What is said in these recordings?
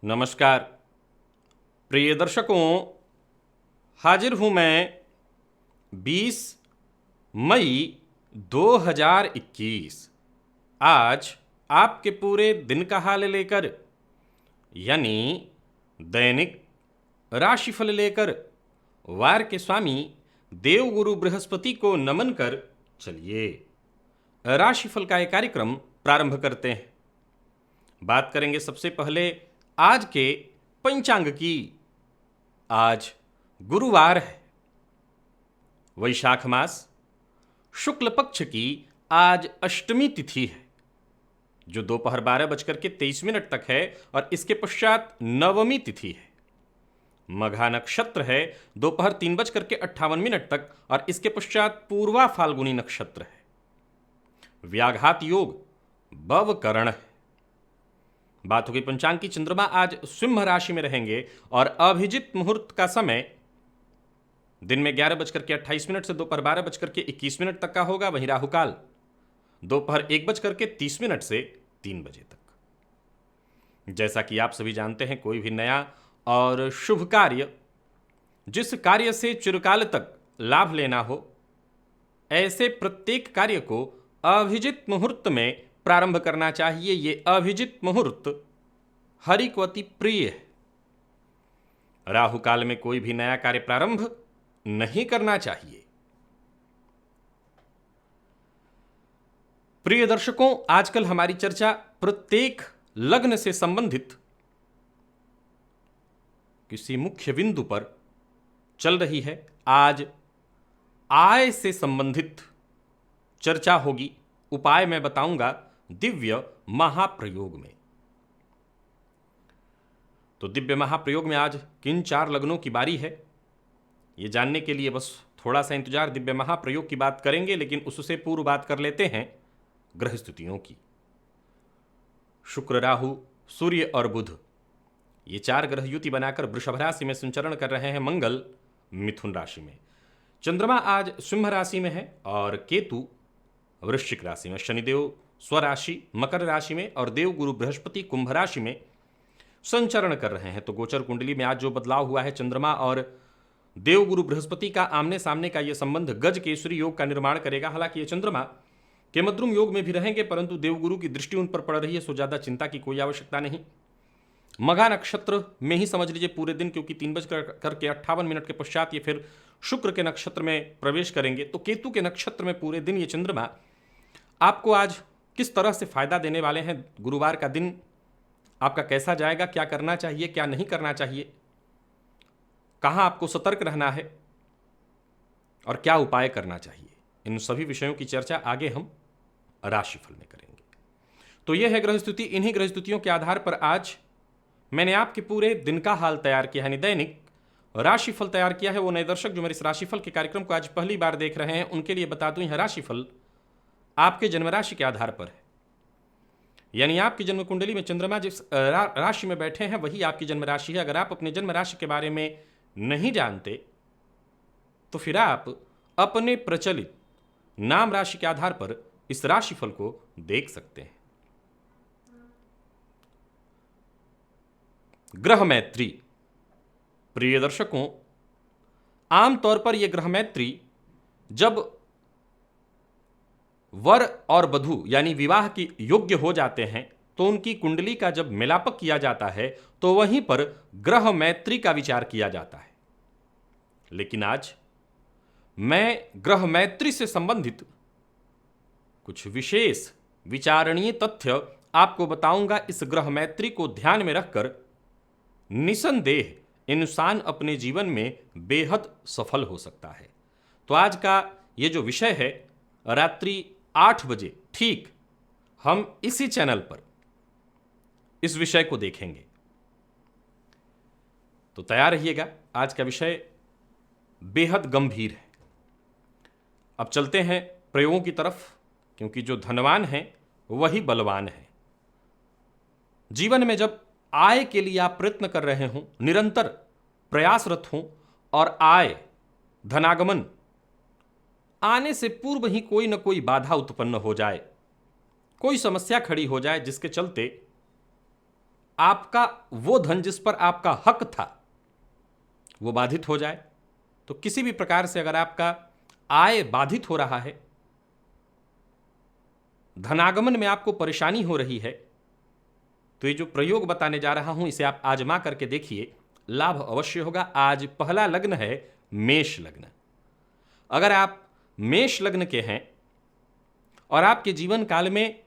नमस्कार प्रिय दर्शकों, हाजिर हूं मैं 20 मई 2021 आज आपके पूरे दिन का हाल लेकर, यानी दैनिक राशिफल लेकर वार के स्वामी देवगुरु बृहस्पति को नमन कर चलिए राशिफल का एक कार्यक्रम प्रारंभ करते हैं। बात करेंगे सबसे पहले आज के पंचांग की। आज गुरुवार है, वैशाख मास शुक्ल पक्ष की आज अष्टमी तिथि है जो दोपहर 12:23 तक है और इसके पश्चात नवमी तिथि है। मघा नक्षत्र है दोपहर 3:58 तक और इसके पश्चात पूर्वा फाल्गुनी नक्षत्र है। व्याघात योग भवकरण है। बात होगी पंचांग की। चंद्रमा आज सिंह राशि में रहेंगे और अभिजित मुहूर्त का समय दिन में 11:28 से दोपहर 12:21 तक का होगा। वहीं राहुकाल दोपहर 1:30 से 3 बजे तक। जैसा कि आप सभी जानते हैं, कोई भी नया और शुभ कार्य, जिस कार्य से चिरकाल तक लाभ लेना हो, ऐसे प्रत्येक कार्य को अभिजित मुहूर्त में प्रारंभ करना चाहिए। ये अभिजित मुहूर्त हरि को अति प्रिय है। राहु काल में कोई भी नया कार्य प्रारंभ नहीं करना चाहिए। प्रिय दर्शकों, आजकल हमारी चर्चा प्रत्येक लग्न से संबंधित किसी मुख्य बिंदु पर चल रही है। आज आय से संबंधित चर्चा होगी। उपाय मैं बताऊंगा दिव्य महाप्रयोग में। तो दिव्य महाप्रयोग में आज किन 4 लग्नों की बारी है, ये जानने के लिए बस थोड़ा सा इंतजार। दिव्य महाप्रयोग की बात करेंगे, लेकिन उससे पूर्व बात कर लेते हैं ग्रह स्थितियों की। शुक्र, राहु, सूर्य और बुध, ये 4 ग्रह युति बनाकर वृषभ राशि में संचरण कर रहे हैं। मंगल मिथुन राशि में, चंद्रमा आज सिंह राशि में है और केतु वृश्चिक राशि में। शनिदेव स्वराशि मकर राशि में और देवगुरु बृहस्पति कुंभ राशि में संचरण कर रहे हैं। तो गोचर कुंडली में आज जो बदलाव हुआ है, चंद्रमा और देवगुरु बृहस्पति का आमने सामने का यह संबंध गज केसरी योग का निर्माण करेगा। हालांकि ये चंद्रमा के मद्रुम योग में भी रहेंगे, परंतु देवगुरु की दृष्टि उन पर पड़ रही है, सो ज्यादा चिंता की कोई आवश्यकता नहीं। मघा नक्षत्र में ही समझ लीजिए पूरे दिन, क्योंकि 3:58 के पश्चात ये फिर शुक्र के नक्षत्र में प्रवेश करेंगे। तो केतु के नक्षत्र में पूरे दिन ये चंद्रमा आपको आज किस तरह से फायदा देने वाले हैं, गुरुवार का दिन आपका कैसा जाएगा, क्या करना चाहिए, क्या नहीं करना चाहिए, कहां आपको सतर्क रहना है और क्या उपाय करना चाहिए, इन सभी विषयों की चर्चा आगे हम राशिफल में करेंगे। तो यह है ग्रह स्थिति। इन्हीं ग्रह स्थितियों के आधार पर आज मैंने आपके पूरे दिन का हाल तैयार किया, यानी दैनिक राशिफल तैयार किया है। वो नए दर्शक जो मेरे इस राशिफल के कार्यक्रम को आज पहली बार देख रहे हैं, उनके लिए बता दूं, यह राशिफल आपके जन्म राशि के आधार पर है। यानी आपकी जन्म कुंडली में चंद्रमा जिस राशि में बैठे हैं वही आपकी जन्म राशि है। अगर आप अपने जन्म राशि के बारे में नहीं जानते तो फिर आप अपने प्रचलित नाम राशि के आधार पर इस राशिफल को देख सकते हैं। ग्रह मैत्री। प्रिय दर्शकों, आमतौर पर यह ग्रह मैत्री जब वर और वधू यानी विवाह की योग्य हो जाते हैं तो उनकी कुंडली का जब मिलापक किया जाता है तो वहीं पर ग्रह मैत्री का विचार किया जाता है। लेकिन आज मैं ग्रह मैत्री से संबंधित कुछ विशेष विचारणीय तथ्य आपको बताऊंगा। इस ग्रह मैत्री को ध्यान में रखकर निसंदेह इंसान अपने जीवन में बेहद सफल हो सकता है। तो आज का ये जो विषय है, रात्रि 8 बजे ठीक हम इसी चैनल पर इस विषय को देखेंगे। तो तैयार रहिएगा, आज का विषय बेहद गंभीर है। अब चलते हैं प्रयोगों की तरफ, क्योंकि जो धनवान है वही बलवान है। जीवन में जब आय के लिए आप प्रयत्न कर रहे हों, निरंतर प्रयासरत हों और आय धनागमन आने से पूर्व ही कोई न कोई बाधा उत्पन्न हो जाए, कोई समस्या खड़ी हो जाए जिसके चलते आपका वो धन जिस पर आपका हक था वो बाधित हो जाए। तो किसी भी प्रकार से अगर आपका आय बाधित हो रहा है, धनागमन में आपको परेशानी हो रही है, तो ये जो प्रयोग बताने जा रहा हूं इसे आप आजमा करके देखिए, लाभ अवश्य होगा। आज पहला लग्न है मेष लग्न। अगर आप मेष लग्न के हैं और आपके जीवन काल में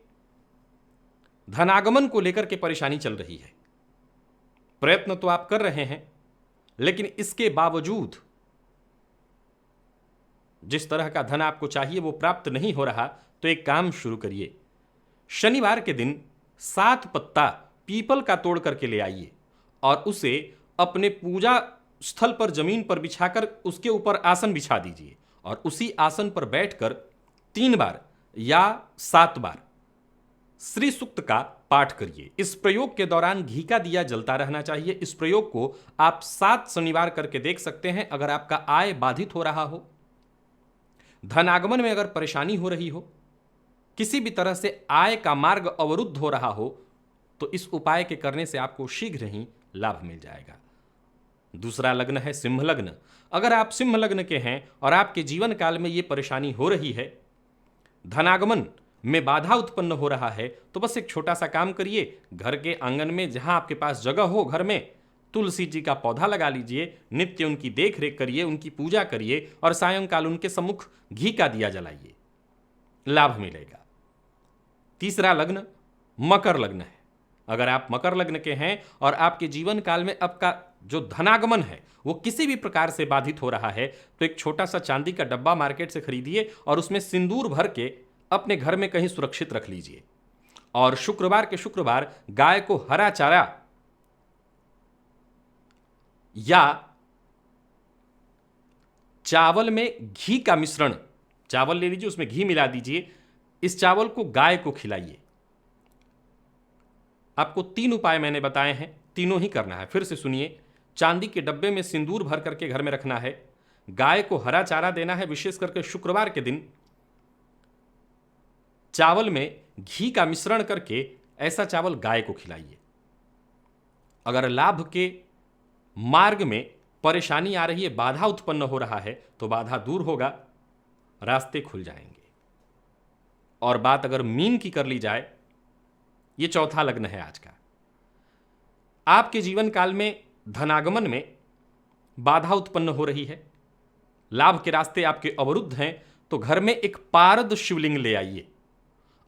धनागमन को लेकर के परेशानी चल रही है, प्रयत्न तो आप कर रहे हैं, लेकिन इसके बावजूद जिस तरह का धन आपको चाहिए वो प्राप्त नहीं हो रहा, तो एक काम शुरू करिए। शनिवार के दिन 7 पत्ता पीपल का तोड़ करके ले आइए और उसे अपने पूजा स्थल पर जमीन पर बिछाकर उसके ऊपर आसन बिछा दीजिए और उसी आसन पर बैठकर 3 बार या 7 बार श्री सूक्त का पाठ करिए। इस प्रयोग के दौरान घी का दिया जलता रहना चाहिए। इस प्रयोग को आप 7 शनिवार करके देख सकते हैं। अगर आपका आय बाधित हो रहा हो, धन आगमन में अगर परेशानी हो रही हो, किसी भी तरह से आय का मार्ग अवरुद्ध हो रहा हो, तो इस उपाय के करने से आपको शीघ्र ही लाभ मिल जाएगा। दूसरा लग्न है सिंह लग्न। अगर आप सिंह लग्न के हैं और आपके जीवन काल में यह परेशानी हो रही है, धनागमन में बाधा उत्पन्न हो रहा है, तो बस एक छोटा सा काम करिए। घर के आंगन में जहां आपके पास जगह हो, घर में तुलसी जी का पौधा लगा लीजिए, नित्य उनकी देख रेख करिए, उनकी पूजा करिए और सायंकाल उनके सम्मुख घी का दिया जलाइए, लाभ मिलेगा। तीसरा लग्न मकर लग्न है। अगर आप मकर लग्न के हैं और आपके जीवन काल में आपका जो धनागमन है वो किसी भी प्रकार से बाधित हो रहा है, तो एक छोटा सा चांदी का डब्बा मार्केट से खरीदिए और उसमें सिंदूर भर के अपने घर में कहीं सुरक्षित रख लीजिए। और शुक्रवार के शुक्रवार गाय को हरा चारा या चावल में घी का मिश्रण, चावल ले लीजिए, उसमें घी मिला दीजिए, इस चावल को गाय को खिलाइए। आपको 3 उपाय मैंने बताए हैं, तीनों ही करना है। फिर से सुनिए। चांदी के डब्बे में सिंदूर भर करके घर में रखना है, गाय को हरा चारा देना है, विशेष करके शुक्रवार के दिन चावल में घी का मिश्रण करके ऐसा चावल गाय को खिलाइए। अगर लाभ के मार्ग में परेशानी आ रही है, बाधा उत्पन्न हो रहा है, तो बाधा दूर होगा, रास्ते खुल जाएंगे। और बात अगर मीन की कर ली जाए, ये चौथा लग्न है आज का। आपके जीवन काल में धनागमन में बाधा उत्पन्न हो रही है, लाभ के रास्ते आपके अवरुद्ध हैं, तो घर में एक पारद शिवलिंग ले आइए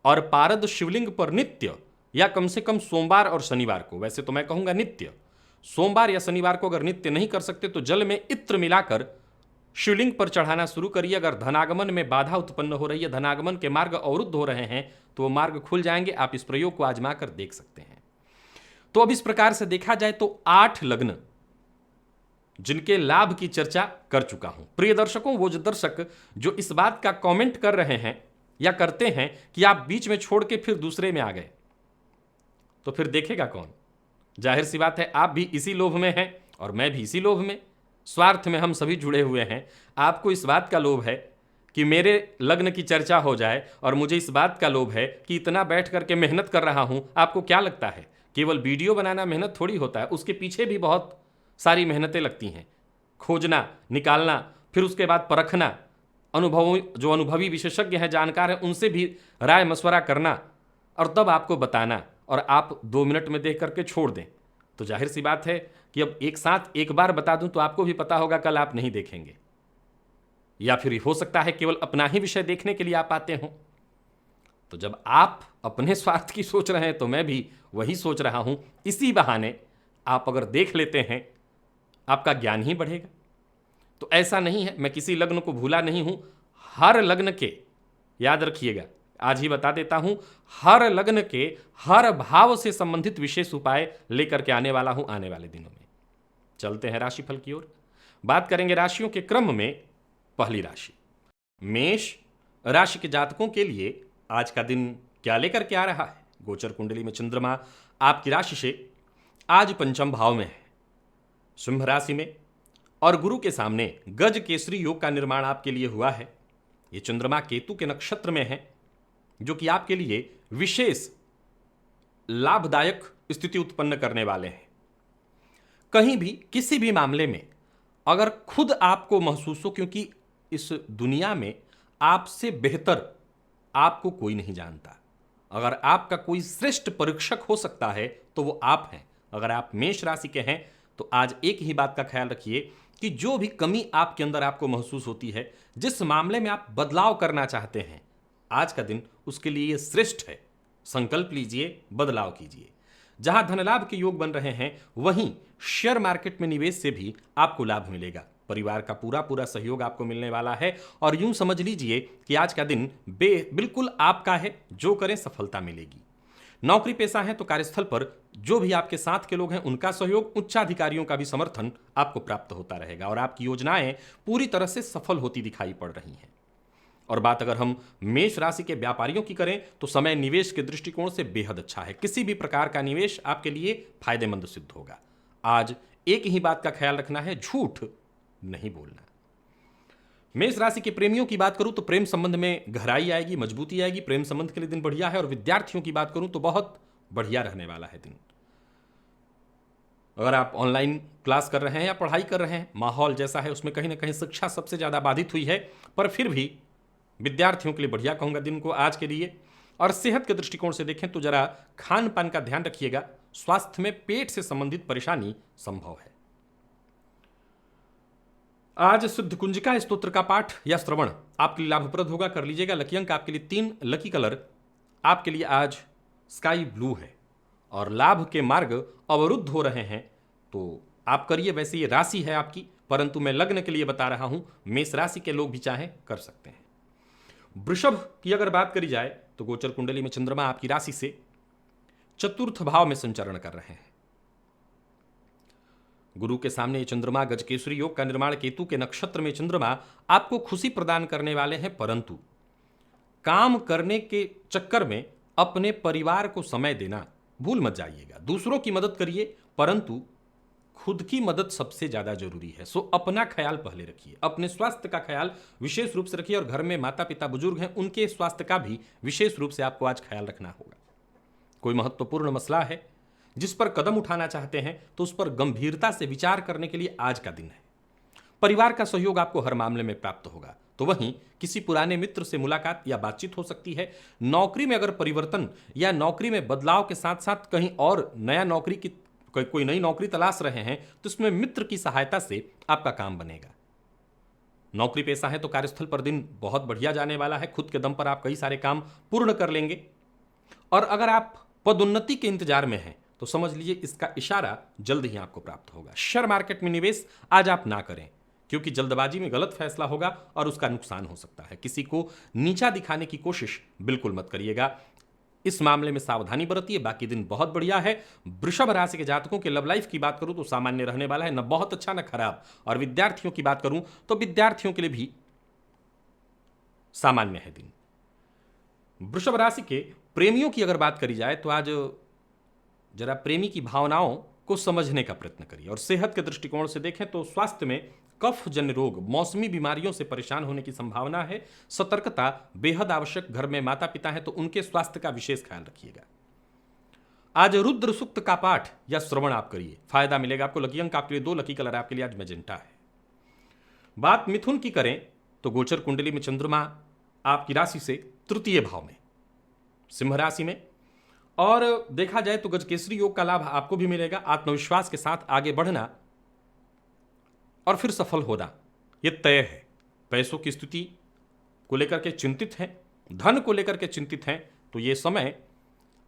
और पारद शिवलिंग पर नित्य या कम से कम सोमवार और शनिवार को, वैसे तो मैं कहूंगा नित्य, सोमवार या शनिवार को अगर नित्य नहीं कर सकते तो जल में इत्र मिलाकर शिवलिंग पर चढ़ाना शुरू करिए। अगर धनागमन में बाधा उत्पन्न हो रही है, धनागमन के मार्ग अवरुद्ध हो रहे हैं, तो वो मार्ग खुल जाएंगे। आप इस प्रयोग को आजमा कर देख सकते हैं। तो अब इस प्रकार से देखा जाए तो 8 लग्न जिनके लाभ की चर्चा कर चुका हूं। प्रिय दर्शकों, वो जो दर्शक जो इस बात का कमेंट कर रहे हैं या करते हैं कि आप बीच में छोड़ के फिर दूसरे में आ गए, तो फिर देखेगा कौन? जाहिर सी बात है, आप भी इसी लोभ में हैं और मैं भी इसी लोभ में, स्वार्थ में हम सभी जुड़े हुए हैं। आपको इस बात का लोभ है कि मेरे लग्न की चर्चा हो जाए और मुझे इस बात का लोभ है कि इतना बैठ करके मेहनत कर रहा हूं। आपको क्या लगता है केवल वीडियो बनाना मेहनत थोड़ी होता है? उसके पीछे भी बहुत सारी मेहनतें लगती हैं, खोजना, निकालना, फिर उसके बाद परखना, जो अनुभवी विशेषज्ञ हैं, जानकार हैं, उनसे भी राय मशवरा करना और तब आपको बताना, और आप 2 मिनट में देख करके छोड़ दें, तो जाहिर सी बात है कि अब एक साथ एक बार बता दूं तो आपको भी पता होगा, कल आप नहीं देखेंगे। या फिर हो सकता है केवल अपना ही विषय देखने के लिए आप आते हों। तो जब आप अपने स्वार्थ की सोच रहे हैं तो मैं भी वही सोच रहा हूं। इसी बहाने आप अगर देख लेते हैं, आपका ज्ञान ही बढ़ेगा। तो ऐसा नहीं है, मैं किसी लग्न को भूला नहीं हूं। हर लग्न के, याद रखिएगा, आज ही बता देता हूं, हर लग्न के हर भाव से संबंधित विशेष उपाय लेकर के आने वाला हूं आने वाले दिनों में। चलते हैं राशिफल की ओर। बात करेंगे राशियों के क्रम में। पहली राशि मेष राशि के जातकों के लिए आज का दिन क्या लेकर के आ रहा है? गोचर कुंडली में चंद्रमा आपकी राशि से आज 5वें भाव में है, सिंह राशि में, और गुरु के सामने गज केसरी योग का निर्माण आपके लिए हुआ है। ये चंद्रमा केतु के नक्षत्र में है, जो कि आपके लिए विशेष लाभदायक स्थिति उत्पन्न करने वाले हैं। कहीं भी किसी भी मामले में अगर खुद आपको महसूस हो, क्योंकि इस दुनिया में आपसे बेहतर आपको कोई नहीं जानता, अगर आपका कोई श्रेष्ठ परीक्षक हो सकता है तो वो आप हैं। अगर आप मेष राशि के हैं तो आज एक ही बात का ख्याल रखिए कि जो भी कमी आपके अंदर आपको महसूस होती है, जिस मामले में आप बदलाव करना चाहते हैं, आज का दिन उसके लिए श्रेष्ठ है। संकल्प लीजिए, बदलाव कीजिए। जहां धन लाभ के योग बन रहे हैं, वहीं शेयर मार्केट में निवेश से भी आपको लाभ मिलेगा। परिवार का पूरा पूरा सहयोग आपको मिलने वाला है और यूं समझ लीजिए कि आज का दिन बिल्कुल आपका है। जो करें सफलता मिलेगी। नौकरी पेशा है तो कार्यस्थल पर जो भी आपके साथ के लोग हैं उनका सहयोग, उच्चाधिकारियों का भी समर्थन आपको प्राप्त होता रहेगा और आपकी योजनाएं पूरी तरह से सफल होती दिखाई पड़ रही हैं। और बात अगर हम मेष राशि के व्यापारियों की करें तो समय निवेश के दृष्टिकोण से बेहद अच्छा है। किसी भी प्रकार का निवेश आपके लिए फायदेमंद सिद्ध होगा। आज एक ही बात का ख्याल रखना है, झूठ नहीं बोलना। मेष राशि के प्रेमियों की बात करूं तो प्रेम संबंध में गहराई आएगी, मजबूती आएगी। प्रेम संबंध के लिए दिन बढ़िया है। और विद्यार्थियों की बात करूं तो बहुत बढ़िया रहने वाला है दिन। अगर आप ऑनलाइन क्लास कर रहे हैं या पढ़ाई कर रहे हैं, माहौल जैसा है उसमें कहीं ना कहीं शिक्षा सबसे ज्यादा बाधित हुई है, पर फिर भी विद्यार्थियों के लिए बढ़िया कहूंगा दिन को आज के लिए। और सेहत के दृष्टिकोण से देखें तो जरा खान पान का ध्यान रखिएगा। स्वास्थ्य में पेट से संबंधित परेशानी संभव है। आज शुद्ध कुंजिका स्तोत्र का पाठ या श्रवण आपके लिए लाभप्रद होगा, कर लीजिएगा। लकी अंक आपके लिए 3, लकी कलर आपके लिए आज स्काई ब्लू है। और लाभ के मार्ग अवरुद्ध हो रहे हैं तो आप करिए। वैसे ये राशि है आपकी, परंतु मैं लग्न के लिए बता रहा हूं। मेष राशि के लोग भी चाहें कर सकते हैं। वृषभ की अगर बात करी जाए तो गोचर कुंडली में चंद्रमा आपकी राशि से चतुर्थ भाव में संचरण कर रहे हैं। गुरु के सामने ये चंद्रमा गजकेसरी योग का निर्माण, केतु के नक्षत्र में चंद्रमा आपको खुशी प्रदान करने वाले हैं, परंतु काम करने के चक्कर में अपने परिवार को समय देना भूल मत जाइएगा। दूसरों की मदद करिए, परंतु खुद की मदद सबसे ज्यादा जरूरी है। सो अपना ख्याल पहले रखिए। अपने स्वास्थ्य का ख्याल विशेष रूप से रखिए और घर में माता पिता बुजुर्ग हैं उनके स्वास्थ्य का भी विशेष रूप से आपको आज ख्याल रखना होगा। कोई महत्वपूर्ण मसला है जिस पर कदम उठाना चाहते हैं तो उस पर गंभीरता से विचार करने के लिए आज का दिन है। परिवार का सहयोग आपको हर मामले में प्राप्त होगा। तो वहीं किसी पुराने मित्र से मुलाकात या बातचीत हो सकती है। नौकरी में अगर परिवर्तन या नौकरी में बदलाव के साथ साथ कहीं और नया नौकरी की कोई नई नौकरी तलाश रहे हैं तो इसमें मित्र की सहायता से आपका काम बनेगा। नौकरी पेशा है तो कार्यस्थल पर दिन बहुत बढ़िया जाने वाला है। खुद के दम पर आप कई सारे काम पूर्ण कर लेंगे। और अगर आप पदोन्नति के इंतजार में हैं तो समझ लीजिए इसका इशारा जल्द ही आपको प्राप्त होगा। शेयर मार्केट में निवेश आज आप ना करें, क्योंकि जल्दबाजी में गलत फैसला होगा और उसका नुकसान हो सकता है। किसी को नीचा दिखाने की कोशिश बिल्कुल मत करिएगा। इस मामले में सावधानी बरतिए। बाकी दिन बहुत बढ़िया है। वृषभ राशि के जातकों के लव लाइफ की बात करूं तो सामान्य रहने वाला है, न बहुत अच्छा न खराब। और विद्यार्थियों की बात करूं तो विद्यार्थियों के लिए भी सामान्य है दिन। वृषभ राशि के प्रेमियों की अगर बात करी जाए तो आज जरा प्रेमी की भावनाओं को समझने का प्रयत्न करिए। और सेहत के दृष्टिकोण से देखें तो स्वास्थ्य में कफ जन्य रोग, मौसमी बीमारियों से परेशान होने की संभावना है। सतर्कता बेहद आवश्यक। घर में माता पिता हैं तो उनके स्वास्थ्य का विशेष ख्याल रखिएगा। आज रुद्र सूक्त का पाठ या श्रवण आप करिए, फायदा मिलेगा आपको। लकी अंक आपके लिए 2, लकी कलर आपके लिए आज मैजेंटा है। बात मिथुन की करें तो गोचर कुंडली में चंद्रमा आपकी राशि से तृतीय भाव में, सिंह राशि में। और देखा जाए तो गजकेसरी योग का लाभ आपको भी मिलेगा। आत्मविश्वास के साथ आगे बढ़ना और फिर सफल होना यह तय है। पैसों की स्थिति को लेकर के चिंतित हैं, धन को लेकर के चिंतित हैं, तो यह समय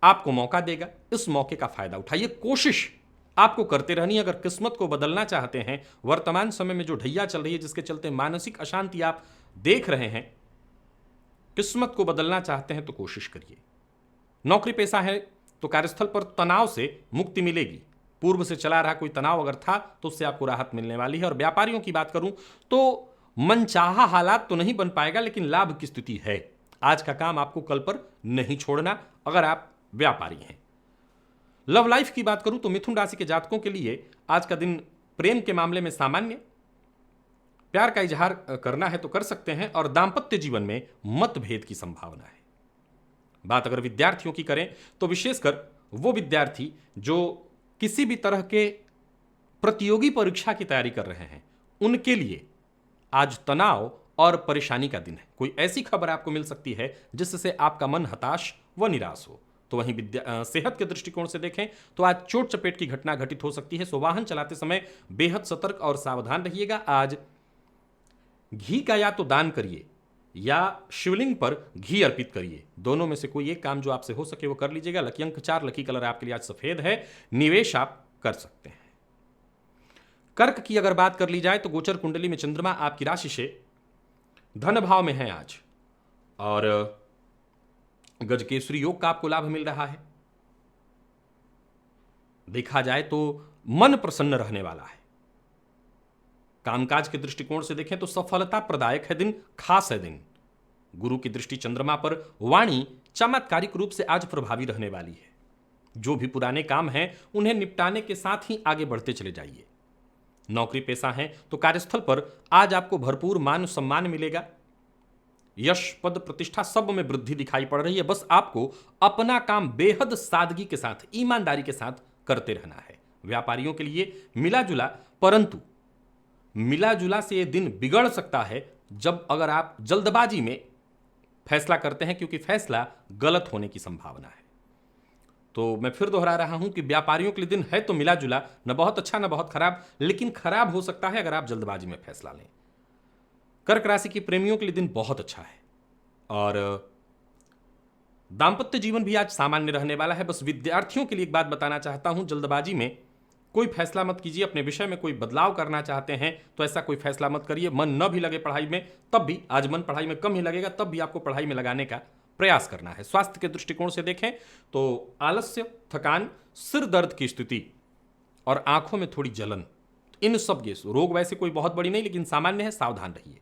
आपको मौका देगा। इस मौके का फायदा उठाइए। कोशिश आपको करते रहनी। अगर किस्मत को बदलना चाहते हैं, वर्तमान समय में जो ढैया चल रही है जिसके चलते मानसिक अशांति आप देख रहे हैं, किस्मत को बदलना चाहते हैं तो कोशिश करिए। नौकरी पेशा है तो कार्यस्थल पर तनाव से मुक्ति मिलेगी। पूर्व से चला रहा कोई तनाव अगर था तो उससे आपको राहत मिलने वाली है। और व्यापारियों की बात करूं तो मनचाहा हालात तो नहीं बन पाएगा, लेकिन लाभ की स्थिति है। आज का काम आपको कल पर नहीं छोड़ना अगर आप व्यापारी हैं। लव लाइफ की बात करूं तो मिथुन राशि के जातकों के लिए आज का दिन प्रेम के मामले में सामान्य। प्यार का इजहार करना है तो कर सकते हैं। और दाम्पत्य जीवन में मतभेद की संभावना है। बात अगर विद्यार्थियों की करें तो विशेषकर वो विद्यार्थी जो किसी भी तरह के प्रतियोगी परीक्षा की तैयारी कर रहे हैं, उनके लिए आज तनाव और परेशानी का दिन है। कोई ऐसी खबर आपको मिल सकती है जिससे आपका मन हताश व निराश हो। तो वहीं सेहत के दृष्टिकोण से देखें तो आज चोट चपेट की घटना घटित हो सकती है। सो वाहन चलाते समय बेहद सतर्क और सावधान रहिएगा। आज घी का या तो दान करिए या शिवलिंग पर घी अर्पित करिए। दोनों में से कोई एक काम जो आपसे हो सके वो कर लीजिएगा। लकी अंक 4, लकी कलर आपके लिए आज सफेद है। निवेश आप कर सकते हैं। कर्क की अगर बात कर ली जाए तो गोचर कुंडली में चंद्रमा आपकी राशि से धन भाव में है आज, और गजकेसरी योग का आपको लाभ मिल रहा है। देखा जाए तो मन प्रसन्न रहने वाला है। कामकाज के दृष्टिकोण से देखें तो सफलता प्रदायक है दिन, खास है दिन। गुरु की दृष्टि चंद्रमा पर, वाणी चमत्कारिक रूप से आज प्रभावी रहने वाली है। जो भी पुराने काम हैं उन्हें निपटाने के साथ ही आगे बढ़ते चले जाइए। नौकरी पेशा है तो कार्यस्थल पर आज आपको भरपूर मान सम्मान मिलेगा। यश पद प्रतिष्ठा सब में वृद्धि दिखाई पड़ रही है। बस आपको अपना काम बेहद सादगी के साथ, ईमानदारी के साथ करते रहना है। व्यापारियों के लिए मिला जुला, परंतु मिला जुला से यह दिन बिगड़ सकता है जब अगर आप जल्दबाजी में फैसला करते हैं, क्योंकि फैसला गलत होने की संभावना है। तो मैं फिर दोहरा रहा हूं कि व्यापारियों के लिए दिन है तो मिला जुला, न बहुत अच्छा न बहुत खराब, लेकिन खराब हो सकता है अगर आप जल्दबाजी में फैसला लें। कर्क राशि के प्रेमियों के लिए दिन बहुत अच्छा है, और दांपत्य जीवन भी आज सामान्य रहने वाला है। बस विद्यार्थियों के लिए एक बात बताना चाहता हूं, जल्दबाजी में कोई फैसला मत कीजिए। अपने विषय में कोई बदलाव करना चाहते हैं तो ऐसा कोई फैसला मत करिए। मन न भी लगे पढ़ाई में तब भी, आज मन पढ़ाई में कम ही लगेगा, तब भी आपको पढ़ाई में लगाने का प्रयास करना है। स्वास्थ्य के दृष्टिकोण से देखें तो आलस्य, थकान, सिर दर्द की स्थिति और आंखों में थोड़ी जलन, इन सब के रोग वैसे कोई बहुत बड़ी नहीं लेकिन सामान्य है, सावधान रहिए।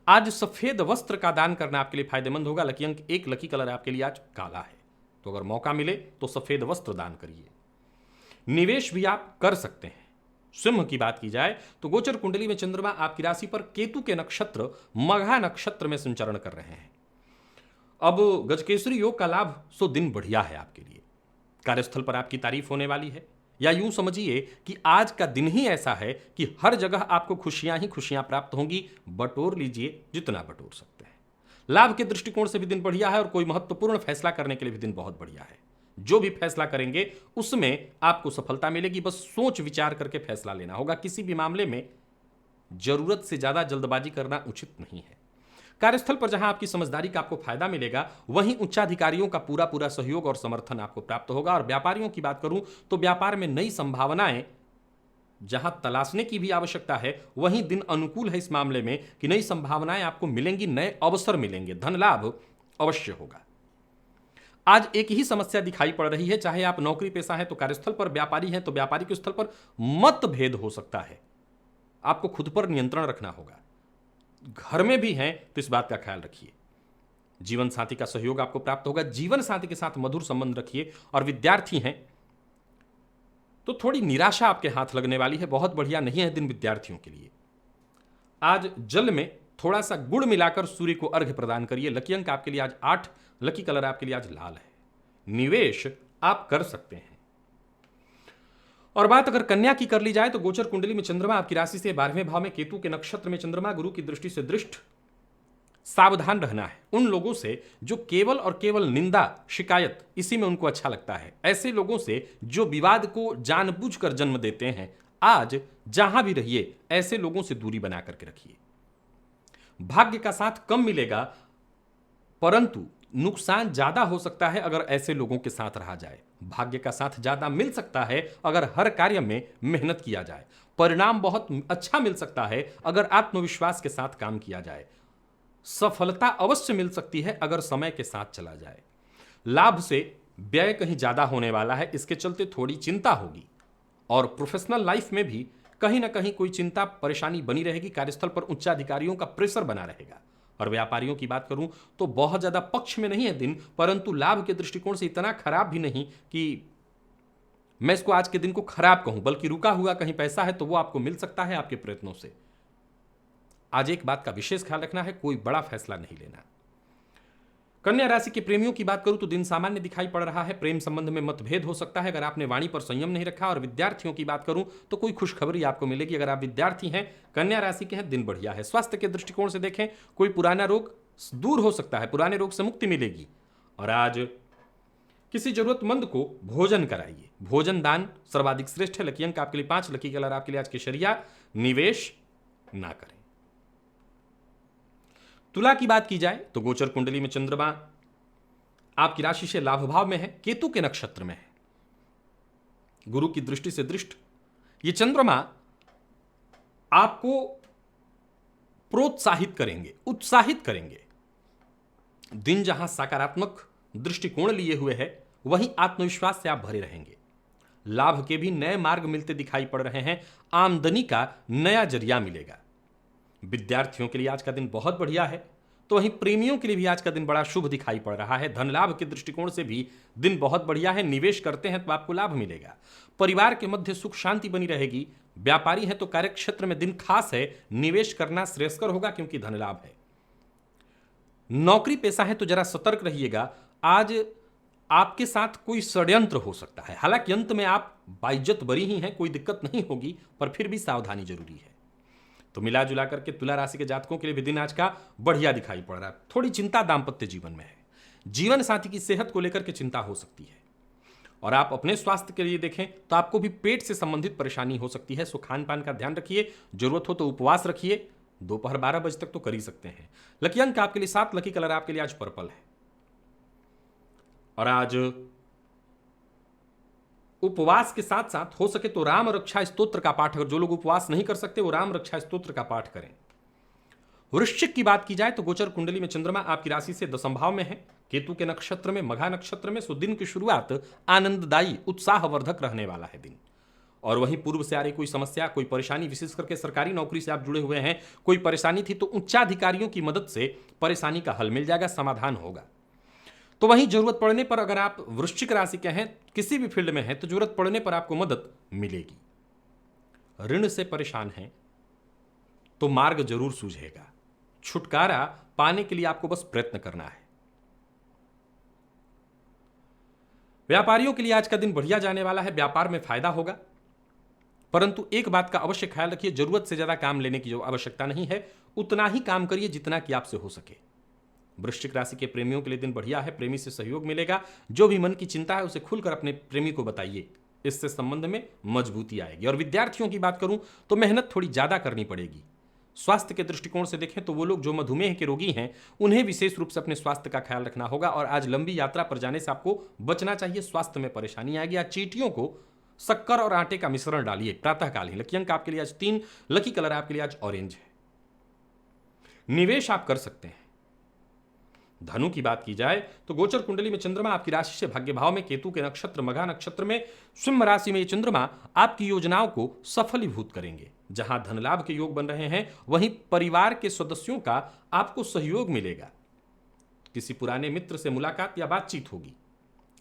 आज सफेद वस्त्र का दान करना आपके लिए फायदेमंद होगा। लकी अंक 1, लकी कलर आपके लिए आज काला है। तो अगर मौका मिले तो सफेद वस्त्र दान करिए। निवेश भी आप कर सकते हैं। सिंह की बात की जाए तो गोचर कुंडली में चंद्रमा आपकी राशि पर केतु के नक्षत्र मघा नक्षत्र में संचरण कर रहे हैं। अब गजकेसरी योग का लाभ सो दिन बढ़िया है आपके लिए। कार्यस्थल पर आपकी तारीफ होने वाली है, या यूं समझिए कि आज का दिन ही ऐसा है कि हर जगह आपको खुशियां ही खुशियां प्राप्त होंगी। बटोर लीजिए जितना बटोर सकते हैं। लाभ के दृष्टिकोण से भी दिन बढ़िया है, और कोई महत्वपूर्ण फैसला करने के लिए भी दिन बहुत बढ़िया है। जो भी फैसला करेंगे उसमें आपको सफलता मिलेगी। बस सोच विचार करके फैसला लेना होगा। किसी भी मामले में जरूरत से ज्यादा जल्दबाजी करना उचित नहीं है। कार्यस्थल पर जहां आपकी समझदारी का आपको फायदा मिलेगा, वहीं उच्चाधिकारियों का पूरा पूरा सहयोग और समर्थन आपको प्राप्त होगा। और व्यापारियों की बात करूं तो व्यापार में नई संभावनाएं जहां तलाशने की भी आवश्यकता है, वहीं दिन अनुकूल है इस मामले में कि नई संभावनाएं आपको मिलेंगी, नए अवसर मिलेंगे, धन लाभ अवश्य होगा। आज एक ही समस्या दिखाई पड़ रही है, चाहे आप नौकरी पेशा हैं तो कार्यस्थल पर, व्यापारी हैं तो व्यापारी के स्थल पर मतभेद हो सकता है। आपको खुद पर नियंत्रण रखना होगा। घर में भी हैं तो इस बात का ख्याल रखिए। जीवन साथी का सहयोग आपको प्राप्त होगा। जीवन साथी के साथ मधुर संबंध रखिए। और विद्यार्थी हैं तो थोड़ी निराशा आपके हाथ लगने वाली है। बहुत बढ़िया नहीं है दिन विद्यार्थियों के लिए। आज जल में थोड़ा सा गुड़ मिलाकर सूर्य को अर्घ्य प्रदान करिए। लकी अंक आपके लिए आज 8, लकी कलर आपके लिए आज लाल है। निवेश आप कर सकते हैं। और बात अगर कन्या की कर ली जाए तो गोचर कुंडली में चंद्रमा आपकी राशि से 12वें भाव में, केतु के नक्षत्र में चंद्रमा, गुरु की दृष्टि से दृष्ट। सावधान रहना है उन लोगों से जो केवल और केवल निंदा, शिकायत इसी में उनको अच्छा लगता है। ऐसे लोगों से जो विवाद को जानबूझकर जन्म देते हैं, आज जहां भी रहिए ऐसे लोगों से दूरी बना करके रखिए। भाग्य का साथ कम मिलेगा, परंतु नुकसान ज्यादा हो सकता है अगर ऐसे लोगों के साथ रहा जाए। भाग्य का साथ ज्यादा मिल सकता है अगर हर कार्य में मेहनत किया जाए। परिणाम बहुत अच्छा मिल सकता है अगर आत्मविश्वास के साथ काम किया जाए। सफलता अवश्य मिल सकती है अगर समय के साथ चला जाए। लाभ से व्यय कहीं ज्यादा होने वाला है, इसके चलते थोड़ी चिंता होगी। और प्रोफेशनल लाइफ में भी कहीं ना कहीं कोई चिंता परेशानी बनी रहेगी। कार्यस्थल पर उच्चाधिकारियों का प्रेशर बना रहेगा। और व्यापारियों की बात करूं तो बहुत ज्यादा पक्ष में नहीं है दिन, परंतु लाभ के दृष्टिकोण से इतना खराब भी नहीं कि मैं इसको आज के दिन को खराब कहूं, बल्कि रुका हुआ कहीं पैसा है तो वो आपको मिल सकता है आपके प्रयत्नों से। आज एक बात का विशेष ख्याल रखना है, कोई बड़ा फैसला नहीं लेना। कन्या राशि के प्रेमियों की बात करूं तो दिन सामान्य दिखाई पड़ रहा है। प्रेम संबंध में मतभेद हो सकता है अगर आपने वाणी पर संयम नहीं रखा। और विद्यार्थियों की बात करूं तो कोई खुशखबरी आपको मिलेगी अगर आप विद्यार्थी हैं, कन्या राशि के हैं, दिन बढ़िया है। स्वास्थ्य के दृष्टिकोण से देखें, कोई पुराना रोग दूर हो सकता है, पुराने रोग से मुक्ति मिलेगी। और आज किसी जरूरतमंद को भोजन कराइए। भोजन दान सर्वाधिक श्रेष्ठ है। लकी अंक आपके लिए 5, लकी कलर आपके लिए आज केसरिया। निवेश ना करें। तुला की बात की जाए तो गोचर कुंडली में चंद्रमा आपकी राशि से लाभ भाव में है, केतु के नक्षत्र में है, गुरु की दृष्टि से दृष्ट। ये चंद्रमा आपको प्रोत्साहित करेंगे, उत्साहित करेंगे। दिन जहां सकारात्मक दृष्टिकोण लिए हुए है, वहीं आत्मविश्वास से आप भरे रहेंगे। लाभ के भी नए मार्ग मिलते दिखाई पड़ रहे हैं। आमदनी का नया जरिया मिलेगा। विद्यार्थियों के लिए आज का दिन बहुत बढ़िया है, तो वहीं प्रेमियों के लिए भी आज का दिन बड़ा शुभ दिखाई पड़ रहा है। धन लाभ के दृष्टिकोण से भी दिन बहुत बढ़िया है। निवेश करते हैं तो आपको लाभ मिलेगा। परिवार के मध्य सुख शांति बनी रहेगी। व्यापारी है तो कार्य क्षेत्र में दिन खास है, निवेश करना श्रेयस्कर होगा क्योंकि धन लाभ है। नौकरी पेशा है तो जरा सतर्क रहिएगा। आज आपके साथ कोई षड्यंत्र हो सकता है। हालांकि अंत में आप बाइज्जत बरी ही हैं, कोई दिक्कत नहीं होगी, पर फिर भी सावधानी जरूरी है। तो मिला जुला करके तुला राशि के जातकों के लिए भी दिन आज का बढ़िया दिखाई पड़ रहा है। थोड़ी चिंता दाम्पत्य जीवन में है। जीवन साथी की सेहत को लेकर के चिंता हो सकती है। और आप अपने स्वास्थ्य के लिए देखें तो आपको भी पेट से संबंधित परेशानी हो सकती है। सो खान पान का ध्यान रखिए, जरूरत हो तो उपवास रखिए। दोपहर 12 बजे तक तो कर ही सकते हैं। लकी अंक आपके लिए 7, लकी कलर आपके लिए आज पर्पल है। और आज उपवास के साथ साथ हो सके तो राम रक्षा स्तोत्र का पाठ, अगर जो लोग उपवास नहीं कर सकते वो राम रक्षा स्तोत्र का पाठ करें। वृश्चिक की बात की जाए तो गोचर कुंडली में चंद्रमा आपकी राशि से दशम भाव में है, केतु के नक्षत्र में, मघा नक्षत्र में। सो दिन की शुरुआत आनंददायी उत्साहवर्धक रहने वाला है दिन। और वहीं पूर्व से आ रही कोई समस्या, कोई परेशानी, विशेष करके सरकारी नौकरी से आप जुड़े हुए हैं, कोई परेशानी थी तो उच्चाधिकारियों की मदद से परेशानी का हल मिल जाएगा, समाधान होगा। तो वहीं जरूरत पड़ने पर, अगर आप वृश्चिक राशि के हैं, किसी भी फील्ड में हैं, तो जरूरत पड़ने पर आपको मदद मिलेगी। ऋण से परेशान हैं तो मार्ग जरूर सूझेगा। छुटकारा पाने के लिए आपको बस प्रयत्न करना है। व्यापारियों के लिए आज का दिन बढ़िया जाने वाला है। व्यापार में फायदा होगा, परंतु एक बात का अवश्य ख्याल रखिए, जरूरत से ज्यादा काम लेने की जो आवश्यकता नहीं है, उतना ही काम करिए जितना कि आपसे हो सके। वृश्चिक राशि के प्रेमियों के लिए दिन बढ़िया है। प्रेमी से सहयोग मिलेगा। जो भी मन की चिंता है उसे खुलकर अपने प्रेमी को बताइए, इससे संबंध में मजबूती आएगी। और विद्यार्थियों की बात करूं तो मेहनत थोड़ी ज्यादा करनी पड़ेगी। स्वास्थ्य के दृष्टिकोण से देखें तो वो लोग जो मधुमेह के रोगी हैं, उन्हें विशेष रूप से अपने स्वास्थ्य का ख्याल रखना होगा। और आज लंबी यात्रा पर जाने से आपको बचना चाहिए, स्वास्थ्य में परेशानी आएगी। आज चींटियों को शक्कर और आटे का मिश्रण डालिए प्रातःकाल ही। लकी अंक आपके लिए आज 3, लकी कलर आपके लिए आज ऑरेंज है। निवेश आप कर सकते हैं। धनु की बात की जाए तो गोचर कुंडली में चंद्रमा आपकी राशि से भाग्य भाव में, केतु के नक्षत्र मघा नक्षत्र में, सिंह राशि में ये चंद्रमा आपकी योजनाओं को सफलीभूत करेंगे। जहां धन लाभ के योग बन रहे हैं, वहीं परिवार के सदस्यों का आपको सहयोग मिलेगा। किसी पुराने मित्र से मुलाकात या बातचीत होगी।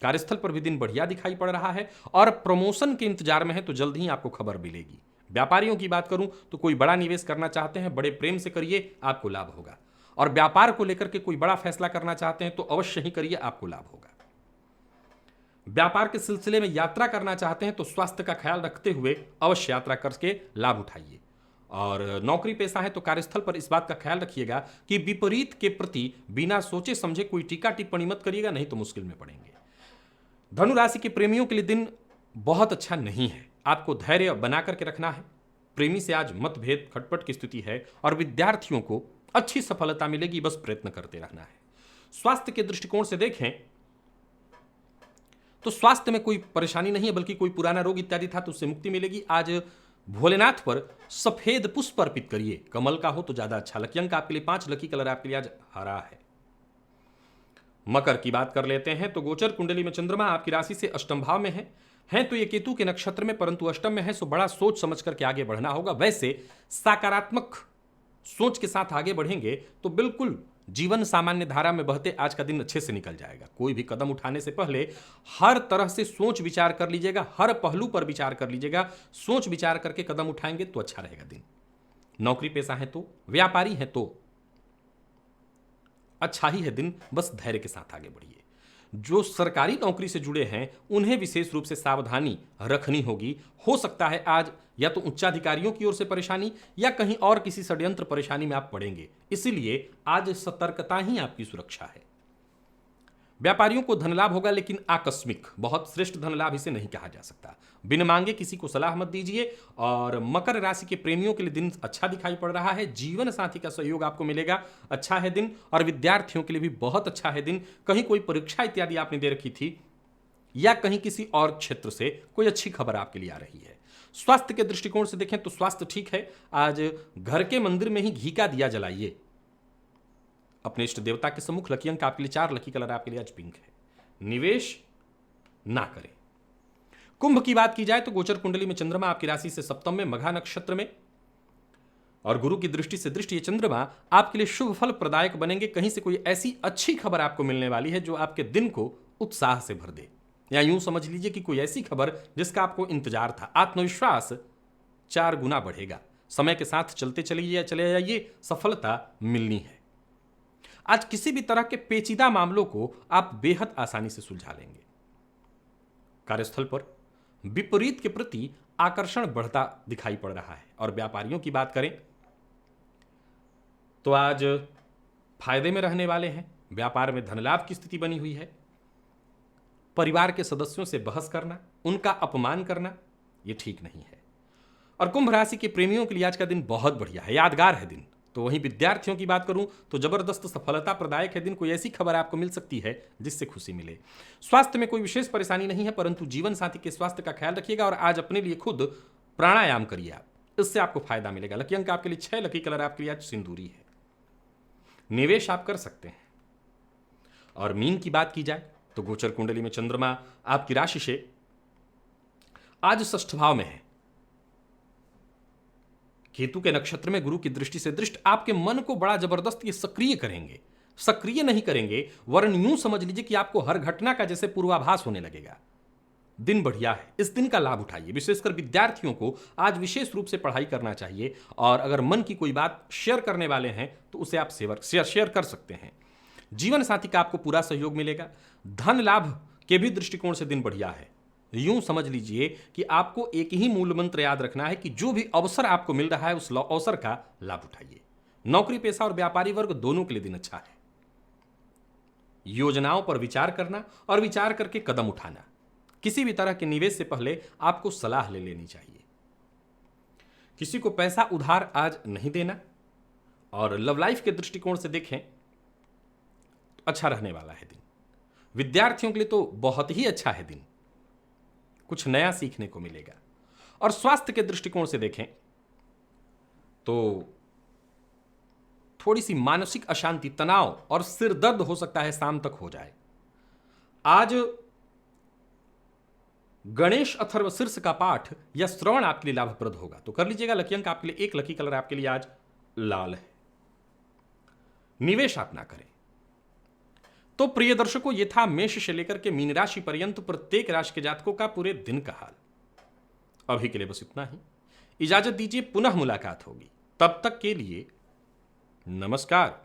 कार्यस्थल पर भी दिन बढ़िया दिखाई पड़ रहा है। और प्रमोशन के इंतजार में है तो जल्द ही आपको खबर मिलेगी। व्यापारियों की बात करूं तो कोई बड़ा निवेश करना चाहते हैं, बड़े प्रेम से करिए, आपको लाभ होगा। और व्यापार को लेकर के कोई बड़ा फैसला करना चाहते हैं तो अवश्य ही करिए, आपको लाभ होगा। व्यापार के सिलसिले में यात्रा करना चाहते हैं तो स्वास्थ्य का ख्याल रखते हुए अवश्य यात्रा करके लाभ उठाइए। और नौकरी पेशा है तो कार्यस्थल पर इस बात का ख्याल रखिएगा कि विपरीत के प्रति बिना सोचे समझे कोई टीका टिप्पणी मत करिएगा, नहीं तो मुश्किल में पड़ेंगे। धनु राशि के प्रेमियों के लिए दिन बहुत अच्छा नहीं है। आपको धैर्य बना करके रखना है। प्रेमी से आज मतभेद, खटपट की स्थिति है। और विद्यार्थियों को अच्छी सफलता मिलेगी, बस प्रयत्न करते रहना है। स्वास्थ्य के दृष्टिकोण से देखें तो स्वास्थ्य में कोई परेशानी नहीं है, बल्कि कोई पुराना रोग इत्यादि था तो उससे मुक्ति मिलेगी। आज भोलेनाथ पर सफेद पुष्प अर्पित करिए, कमल का हो तो ज्यादा अच्छा। लकी अंक आपके लिए 5, लकी कलर आपके लिए आज हरा है। मकर की बात कर लेते हैं तो गोचर कुंडली में चंद्रमा आपकी राशि से अष्टम भाव में है तो ये केतु के नक्षत्र में, परंतु अष्टम में है। सो बड़ा सोच समझ करके आगे बढ़ना होगा। वैसे सकारात्मक सोच के साथ आगे बढ़ेंगे तो बिल्कुल जीवन सामान्य धारा में बहते आज का दिन अच्छे से निकल जाएगा। कोई भी कदम उठाने से पहले हर तरह से सोच विचार कर लीजिएगा, हर पहलू पर विचार कर लीजिएगा। सोच विचार करके कदम उठाएंगे तो अच्छा रहेगा दिन। नौकरी पेशा है तो, व्यापारी है तो, अच्छा ही है दिन, बस धैर्य के साथ आगे बढ़िए। जो सरकारी नौकरी से जुड़े हैं उन्हें विशेष रूप से सावधानी रखनी होगी। हो सकता है आज या तो उच्चाधिकारियों की ओर से परेशानी या कहीं और किसी षड्यंत्र परेशानी में आप पड़ेंगे, इसीलिए आज सतर्कता ही आपकी सुरक्षा है। व्यापारियों को धन लाभ होगा, लेकिन आकस्मिक, बहुत श्रेष्ठ धन लाभ इसे नहीं कहा जा सकता। बिन मांगे किसी को सलाह मत दीजिए। और मकर राशि के प्रेमियों के लिए दिन अच्छा दिखाई पड़ रहा है। जीवन साथी का सहयोग आपको मिलेगा, अच्छा है दिन। और विद्यार्थियों के लिए भी बहुत अच्छा है दिन। कहीं कोई परीक्षा इत्यादि आपने दे रखी थी या कहीं किसी और क्षेत्र से कोई अच्छी खबर आपके लिए आ रही है। स्वास्थ्य के दृष्टिकोण से देखें तो स्वास्थ्य ठीक है। आज घर के मंदिर में ही घी का दिया जलाइए अपने इष्ट देवता के सम्मुख। लकी अंक आपके लिए 4, लकी कलर आपके लिए आज पिंक है। निवेश ना करें। कुंभ की बात की जाए तो गोचर कुंडली में चंद्रमा आपकी राशि से सप्तम में, मघा नक्षत्र में, और गुरु की दृष्टि से दृष्टि ये चंद्रमा आपके लिए शुभ फल प्रदायक बनेंगे। कहीं से कोई ऐसी अच्छी खबर आपको मिलने वाली है जो आपके दिन को उत्साह से भर दे, या यूं समझ लीजिए कि कोई ऐसी खबर जिसका आपको इंतजार था। आत्मविश्वास 4 गुना बढ़ेगा। समय के साथ चलते चले जाइए, सफलता मिलनी है। आज किसी भी तरह के पेचीदा मामलों को आप बेहद आसानी से सुलझा लेंगे। कार्यस्थल पर विपरीत के प्रति आकर्षण बढ़ता दिखाई पड़ रहा है। और व्यापारियों की बात करें तो आज फायदे में रहने वाले हैं। व्यापार में धन लाभ की स्थिति बनी हुई है। परिवार के सदस्यों से बहस करना, उनका अपमान करना, यह ठीक नहीं है। और कुंभ राशि के प्रेमियों के लिए आज का दिन बहुत बढ़िया है, यादगार है दिन। तो वहीं विद्यार्थियों की बात करूं तो जबरदस्त सफलता प्रदायक है दिन। कोई ऐसी खबर आपको मिल सकती है जिससे खुशी मिले। स्वास्थ्य में कोई विशेष परेशानी नहीं है, परंतु जीवन साथी के स्वास्थ्य का ख्याल रखिएगा। और आज अपने लिए खुद प्राणायाम करिए आप, इससे आपको फायदा मिलेगा। लकी अंक आपके लिए 6, लकी कलर आपके लिए आज सिंदूरी है। निवेश आप कर सकते हैं। और मीन की बात की जाए तो गोचर कुंडली में चंद्रमा आपकी राशि से आज षष्ठ भाव में है। केतु के नक्षत्र में गुरु की दृष्टि से दृष्ट आपके मन को बड़ा जबरदस्त ये सक्रिय करेंगे। सक्रिय नहीं करेंगे वरन यूं समझ लीजिए कि आपको हर घटना का जैसे पूर्वाभास होने लगेगा। दिन बढ़िया है, इस दिन का लाभ उठाइए। विशेषकर विद्यार्थियों को आज विशेष रूप से पढ़ाई करना चाहिए। और अगर मन की कोई बात शेयर करने वाले हैं तो उसे आप शेयर कर सकते हैं। जीवन साथी का आपको पूरा सहयोग मिलेगा। धन लाभ के भी दृष्टिकोण से दिन बढ़िया है। यूं समझ लीजिए कि आपको एक ही मूल मंत्र याद रखना है कि जो भी अवसर आपको मिल रहा है उस अवसर का लाभ उठाइए। नौकरी पेशा और व्यापारी वर्ग दोनों के लिए दिन अच्छा है। योजनाओं पर विचार करना और विचार करके कदम उठाना। किसी भी तरह के निवेश से पहले आपको सलाह ले लेनी चाहिए। किसी को पैसा उधार आज नहीं देना। और लव लाइफ के दृष्टिकोण से देखें तो अच्छा रहने वाला है दिन। विद्यार्थियों के लिए तो बहुत ही अच्छा है दिन, कुछ नया सीखने को मिलेगा। और स्वास्थ्य के दृष्टिकोण से देखें तो थोड़ी सी मानसिक अशांति, तनाव और सिर दर्द हो सकता है शाम तक हो जाए। आज गणेश अथर्व शीर्ष का पाठ या श्रवण आपके लिए लाभप्रद होगा, तो कर लीजिएगा। लकी अंक आपके लिए 1, लकी कलर आपके लिए आज लाल है। निवेश आप ना करें। तो प्रिय दर्शकों, ये था मेष से लेकर के मीन राशि पर्यंत प्रत्येक राशि के जातकों का पूरे दिन का हाल। अभी के लिए बस इतना ही। इजाजत दीजिए, पुनः मुलाकात होगी। तब तक के लिए नमस्कार।